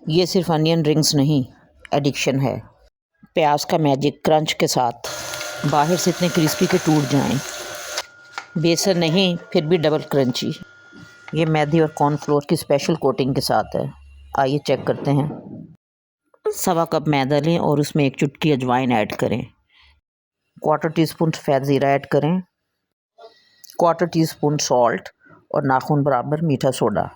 ये सिर्फ onion rings नहीं, एडिक्शन है। प्याज का मैजिक क्रंच के साथ, बाहर से इतने क्रिस्पी के टूट जाएं, बेसन नहीं फिर भी डबल क्रंची। ये मैदे और कॉर्नफ्लोर की स्पेशल कोटिंग के साथ है। आइए चेक करते हैं। 1/4 कप मैदा लें और उसमें 1 चुटकी अजवाइन ऐड करें। 1/4 टीस्पून सफ़ेद ज़ीरा ऐड करें। 1/4 टीस्पून सॉल्ट और नाखून बराबर मीठा सोडा।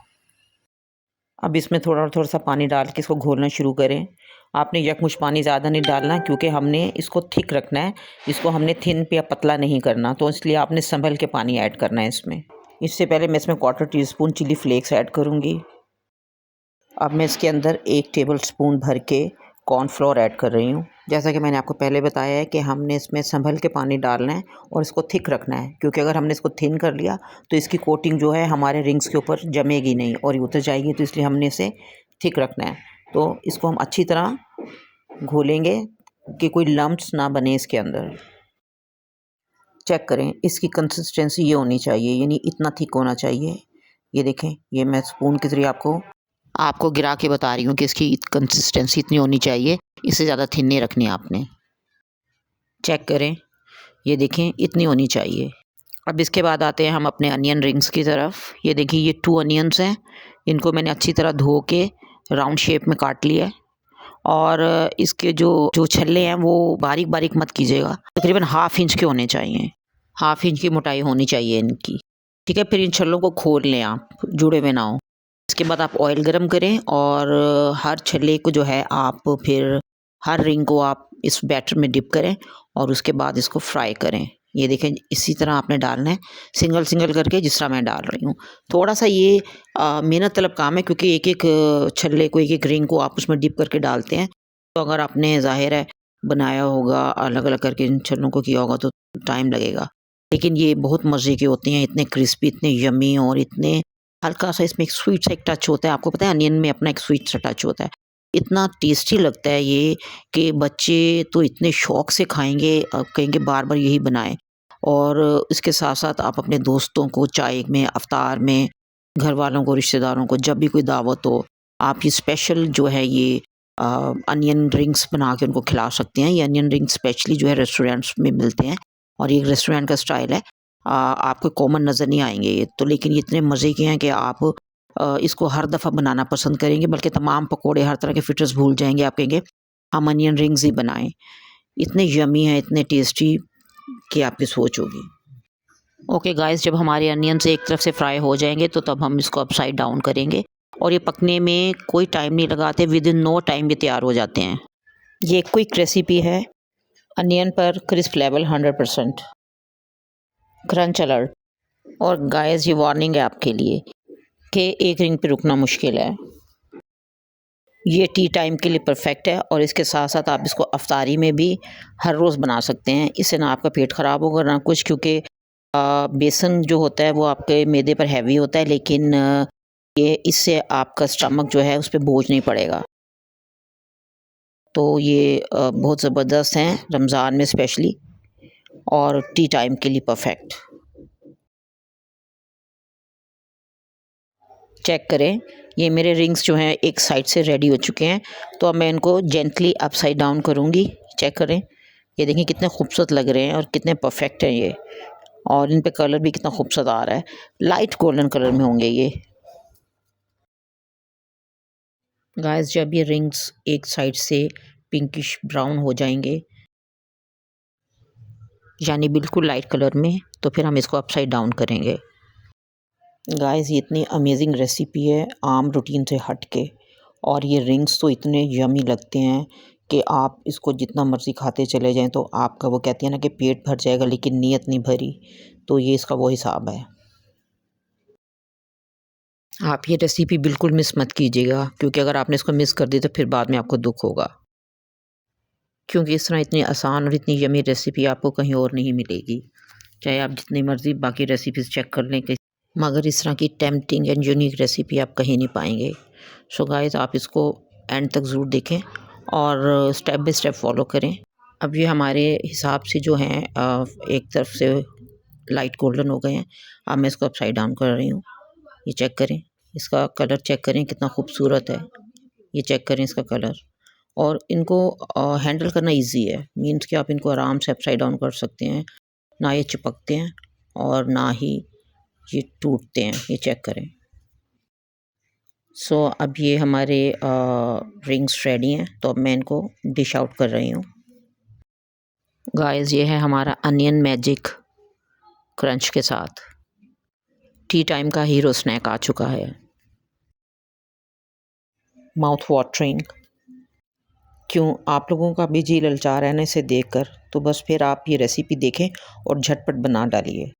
अब इसमें थोड़ा सा पानी डाल के इसको घोलना शुरू करें। आपने यकमुश्त पानी ज़्यादा नहीं डालना क्योंकि हमने इसको थिक रखना है, इसको हमने थिन या पतला नहीं करना, तो इसलिए आपने संभल के पानी ऐड करना है इसमें। इससे पहले मैं इसमें 1/4 टीस्पून चिली फ्लेक्स ऐड करूँगी। अब मैं इसके अंदर 1 टेबल स्पून भर के कॉर्नफ्लोर ऐड कर रही हूँ। जैसा कि मैंने आपको पहले बताया है कि हमने इसमें संभल के पानी डालना है और इसको थिक रखना है, क्योंकि अगर हमने इसको थिन कर लिया तो इसकी कोटिंग जो है हमारे रिंग्स के ऊपर जमेगी नहीं और ये उतर जाएगी, तो इसलिए हमने इसे थिक रखना है। तो इसको हम अच्छी तरह घोलेंगे कि कोई लम्प्स ना बने इसके अंदर। चेक करें, इसकी कंसिस्टेंसी ये होनी चाहिए, यानी इतना थिक होना चाहिए। ये देखें, ये मैं स्पून के ज़रिए आपको गिरा के बता रही हूँ कि इसकी कंसिस्टेंसी इतनी होनी चाहिए, इससे ज़्यादा थिन नहीं रखनी आपने। चेक करें, ये देखें इतनी होनी चाहिए। अब इसके बाद आते हैं हम अपने अनियन रिंग्स की तरफ। ये देखिए, ये 2 अनियंस हैं, इनको मैंने अच्छी तरह धो के राउंड शेप में काट लिया है। और इसके जो छल्ले हैं वो बारीक बारीक मत कीजिएगा, तकरीबन 1/2 इंच के होने चाहिए, 1/2 इंच की मोटाई होनी चाहिए इनकी। ठीक है, फिर इन छल्लों को खोल लें, आप जुड़े हुए ना हो। इसके बाद आप ऑयल गरम करें और हर छल्ले को जो है आप फिर हर रिंग को आप इस बैटर में डिप करें और उसके बाद इसको फ्राई करें। ये देखें, इसी तरह आपने डालना है, सिंगल सिंगल करके, जिस तरह मैं डाल रही हूँ। थोड़ा सा ये मेहनत तलब काम है, क्योंकि एक एक छल्ले को, एक एक रिंग को आप उसमें डिप करके डालते हैं। तो अगर आपने ज़ाहिर है बनाया होगा, अलग अलग करके इन छल्लों को किया होगा, तो टाइम लगेगा। लेकिन ये बहुत मज़े के होते हैं, इतने क्रिस्पी, इतने यमी, और इतने हल्का सा इसमें एक स्वीट सा एक टच होता है। आपको पता है अनियन में अपना एक स्वीट सा टच होता है। इतना टेस्टी लगता है ये कि बच्चे तो इतने शौक से खाएंगे, कहेंगे बार बार यही बनाएं। और इसके साथ साथ आप अपने दोस्तों को चाय में, अफ्तार में, घर वालों को, रिश्तेदारों को, जब भी कोई दावत हो, आप ये स्पेशल जो है ये अनियन रिंग्स बना के उनको खिला सकते हैं। ये अनियन रिंग्स स्पेशली जो है रेस्टोरेंट्स में मिलते हैं और ये रेस्टोरेंट का स्टाइल है। आपको कॉमन नज़र नहीं आएंगे ये तो, लेकिन ये इतने मज़े के हैं कि आप इसको हर दफ़ा बनाना पसंद करेंगे, बल्कि तमाम पकोड़े, हर तरह के फिटर्स भूल जाएंगे। आप कहेंगे हम अनियन रिंग्स ही बनाएं। इतने यमी हैं, इतने टेस्टी कि आपकी सोच होगी। ओके गाइस, जब हमारे अनियन से एक तरफ से फ्राई हो जाएंगे तो तब हम इसको अपसाइड डाउन करेंगे और ये पकने में कोई टाइम नहीं लगाते, विद इन नो टाइम ये तैयार हो जाते हैं। ये क्विक रेसिपी है, अनियन पर क्रिस्प लेवल 100%, क्रंच अलर्ट। और गाइस, ये वार्निंग है आपके लिए कि एक रिंग पे रुकना मुश्किल है। ये टी टाइम के लिए परफेक्ट है और इसके साथ साथ आप इसको अफ्तारी में भी हर रोज़ बना सकते हैं। इससे ना आपका पेट ख़राब होगा ना कुछ, क्योंकि बेसन जो होता है वो आपके मैदे पर हैवी होता है, लेकिन ये इससे आपका स्टमक जो है उस पर बोझ नहीं पड़ेगा। तो ये बहुत ज़बरदस्त हैं रमज़ान में स्पेशली, और टी टाइम के लिए परफेक्ट। चेक करें, ये मेरे रिंग्स जो हैं एक साइड से रेडी हो चुके हैं, तो अब मैं इनको जेंटली अपसाइड डाउन करूँगी। चेक करें, ये देखें कितने खूबसूरत लग रहे हैं और कितने परफेक्ट हैं ये, और इन पे कलर भी कितना खूबसूरत आ रहा है, लाइट गोल्डन कलर में होंगे ये। गाइस, जब ये रिंग्स एक साइड से पिंकिश ब्राउन हो जाएंगे, यानी बिल्कुल लाइट कलर में, तो फिर हम इसको अपसाइड डाउन करेंगे। गाइस, ये इतनी अमेजिंग रेसिपी है आम रूटीन से हट के, और ये रिंग्स तो इतने यमी लगते हैं कि आप इसको जितना मर्ज़ी खाते चले जाएं तो आपका, वो कहती है ना कि पेट भर जाएगा लेकिन नीयत नहीं भरी, तो ये इसका वो हिसाब है। आप ये रेसिपी बिल्कुल मिस मत कीजिएगा, क्योंकि अगर आपने इसको मिस कर दी तो फिर बाद में आपको दुख होगा, क्योंकि इस तरह इतनी आसान और इतनी यमी रेसिपी आपको कहीं और नहीं मिलेगी। चाहे आप जितनी मर्ज़ी बाकी रेसिपीज़ चेक कर लें, मगर इस तरह की टेम्पटिंग एंड यूनिक रेसिपी आप कहीं नहीं पाएंगे। सो गाइस, आप इसको एंड तक ज़रूर देखें और स्टेप बाय स्टेप फॉलो करें। अब ये हमारे हिसाब से जो हैं एक तरफ से लाइट गोल्डन हो गए हैं। अब मैं इसको अपसाइड डाउन कर रही हूँ। ये चेक करें, इसका कलर चेक करें कितना खूबसूरत है। ये चेक करें इसका कलर। और इनको हैंडल करना इजी है, मीन्स कि आप इनको आराम से अपसाइड डाउन कर सकते हैं, ना ये चिपकते हैं और ना ही ये टूटते हैं। ये चेक करें। सो अब ये हमारे रिंग्स रेडी हैं, तो अब मैं इनको डिश आउट कर रही हूँ। गाइस, ये है हमारा अनियन मैजिक क्रंच के साथ। टी टाइम का हीरो स्नैक आ चुका है। Mouth watering. क्यों आप लोगों का भी जी ललचा रहने से देखकर, तो बस फिर आप ये रेसिपी देखें और झटपट बना डालिए।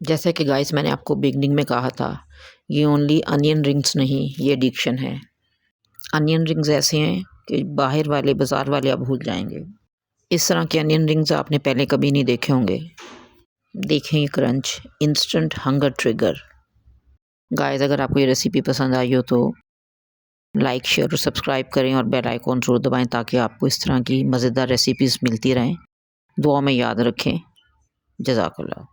जैसे कि गाइस मैंने आपको बिगनिंग में कहा था, ये ओनली अनियन रिंग्स नहीं, ये एडिक्शन है। अनियन रिंग्स ऐसे हैं कि बाहर वाले बाज़ार वाले आप भूल जाएंगे। इस तरह के अनियन रिंग्स आपने पहले कभी नहीं देखे होंगे। देखें ये crunch, instant hunger trigger. Guys, अगर आपको ये रेसिपी पसंद आई हो तो लाइक, शेयर और सब्सक्राइब करें और बेल आइकॉन ज़रूर दबाएं, ताकि आपको इस तरह की मज़ेदार रेसिपीज़ मिलती रहें। दुआ में याद रखें। जज़ाकल्लाह।